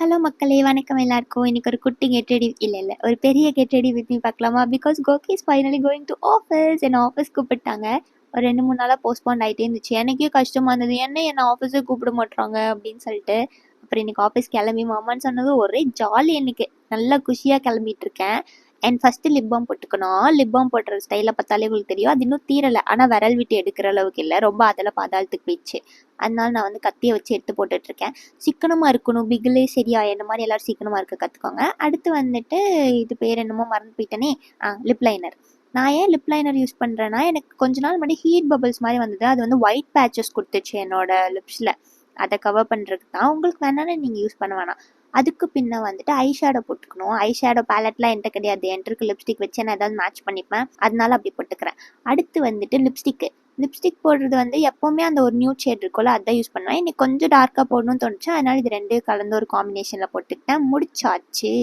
Hello மக்களே! வணக்கம் எல்லாருக்கும். இன்னைக்கு ஒரு குட்டி கெட் ரெடி இல்ல. ஒரு பெரிய கெட் ரெடி வித் மீ பார்க்கலாமா? Because Kogi is finally going to office. என்ன ஆஃபீஸ் கூப்பிட்டாங்க. ஒரு 2, 3 நாளா போஸ்ட்போன் ஆயிட்டே இருந்துச்சு. எனக்கே கஷ்டமா இருந்தது. என்ன ஆஃபீஸே கூப்பிட மாட்றாங்க அப்படின்னு சொல்லிட்டு. அப்புறம் இன்னைக்கு ஆஃபீஸ் கிளம்பி மாமான்னு சொன்னது ஒரே ஜாலி இன்னைக்கு. நல்லா குஷியா கிளம்பிட்டு இருக்கேன். அண்ட் ஃபர்ஸ்ட் லிப் பாம் போட்டுக்கணும். லிப் பாம் போடுற ஸ்டைலை பார்த்தாலே உங்களுக்கு தெரியும். அது இன்னும் தீரலை. ஆனால் விரல் விட்டு எடுக்கிற அளவுக்கு இல்லை. ரொம்ப அதில் பாதாளத்துக்கு போயிடுச்சு. அதனால நான் வந்து கத்தியை வச்சு எடுத்து போட்டுட்ருக்கேன். சிக்கனமாக இருக்கணும். பிகிலே சரியா என்ன மாதிரி எல்லோரும் சிக்கனமாக இருக்க கற்றுக்கோங்க. அடுத்து வந்துட்டு இது பேர் என்னமோ மறந்து போயிட்டேனே, லிப் லைனர். நான் ஏன் லிப் லைனர் யூஸ் பண்ணுறேன்னா, எனக்கு கொஞ்ச நாள் முன்னாடி ஹீட் பபிள்ஸ் மாதிரி வந்தது. அது வந்து ஒயிட் பேச்சஸ் கொடுத்துச்சு என்னோட லிப்ஸில். அதை கவர் பண்ணுறதுக்கு தான். உங்களுக்கு வேணாலும் நீங்கள் யூஸ் பண்ண வேணாம். அதுக்கு பின்ன வந்துட்டு ஐ ஷேடோ போட்டுக்கணும். ஐ ஷேடோ பேலட்லாம் என்கிட்ட கிடையாது. என்கிட்ட லிப்ஸ்டிக் வச்சு நான் ஏதாவது மேட்ச் பண்ணிப்பேன். அதனால அப்படி போட்டுக்கிறேன். அடுத்து வந்துட்டு லிப்ஸ்டிக் போடுறது வந்து எப்போவுமே அந்த ஒரு நியூட் ஷேட் இருக்கும்ல, அதான் யூஸ் பண்ணுவேன். இன்னைக்கு கொஞ்சம் டார்க்காக போடணும்னு தோணுச்சு. அதனால் இது ரெண்டையும் கலந்து ஒரு காம்பினேஷனில் போட்டுக்கிட்டேன். முடிச்சாச்சு.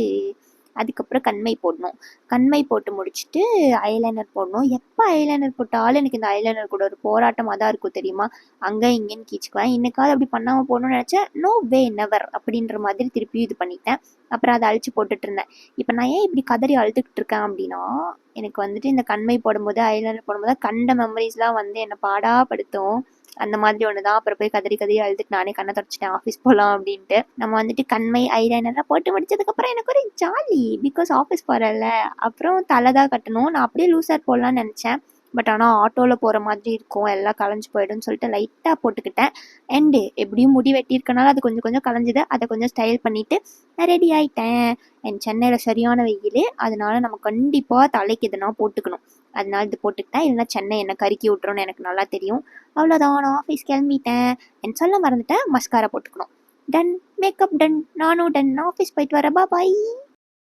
அதுக்கப்புறம் கண்மை போட்டு முடிச்சுட்டு ஐலைனர் போடணும். எப்போ ஐலைனர் போட்டாலும் எனக்கு இந்த ஐலைனர் கூட ஒரு போராட்டமாக தான் இருக்கும் தெரியுமா? அங்கே இங்கேன்னு கீச்சுக்குவேன். இன்னைக்காவது அப்படி பண்ணாமல் போகணும்னு நினச்சேன். நோ வே நெவர் அப்படின்ற மாதிரி திருப்பியும் இது பண்ணிட்டேன். அப்புறம் அதை அழிச்சு போட்டுட்டு இருந்தேன். இப்போ நான் ஏன் இப்படி கதறி அழுதுகிட்டு இருக்கேன் அப்படின்னா, எனக்கு வந்துட்டு இந்த கண்மை போடும்போது ஐலைனர் போடும்போது கண்ட மெமரிஸ்லாம் வந்து என்னை பாடாப்படுத்தும். அந்த மாதிரி ஒன்று தான். அப்புறம் போய் கதறி அழுதுட்டு நானே கண்ணை தொடச்சிட்டேன் ஆஃபீஸ் போகலாம் அப்படின்ட்டு. நம்ம வந்துட்டு கண்மை ஐலைனர்லாம் போட்டு முடிச்சதுக்கப்புறம் எனக்கு ஒரு ஜாலி. Because office போகிறேன்ல. அப்புறம் தலை தான் கட்டணும். நான் அப்படியே லூசர் போடலான்னு நினச்சேன். பட் ஆனால் ஆட்டோவில் போகிற மாதிரி இருக்கும், எல்லாம் கலைஞ்சு போய்டும்னு சொல்லிட்டு லைட்டாக போட்டுக்கிட்டேன். அண்டு எப்படியும் முடி வெட்டியிருக்கனால அது கொஞ்சம் கொஞ்சம் கலைஞ்சிது. அதை கொஞ்சம் ஸ்டைல் பண்ணிவிட்டு நான் ரெடி ஆகிட்டேன். என் சென்னையில் சரியான வெயில். அதனால நம்ம கண்டிப்பாக தலைக்கு எதுனா போட்டுக்கணும். அதனால இது போட்டுக்கிட்டேன். இல்லைன்னா சென்னை என்னை கருக்கி விட்டுருன்னு எனக்கு நல்லா தெரியும். அவ்வளோதான், நான் ஆஃபீஸ் கிளம்பிட்டேன். என் சொல்ல மறந்துட்டேன், மஸ்காரா போட்டுக்கணும். டன், மேக்கப் டன், நானும் டன். ஆஃபீஸ் போயிட்டு வரேன். பாய்.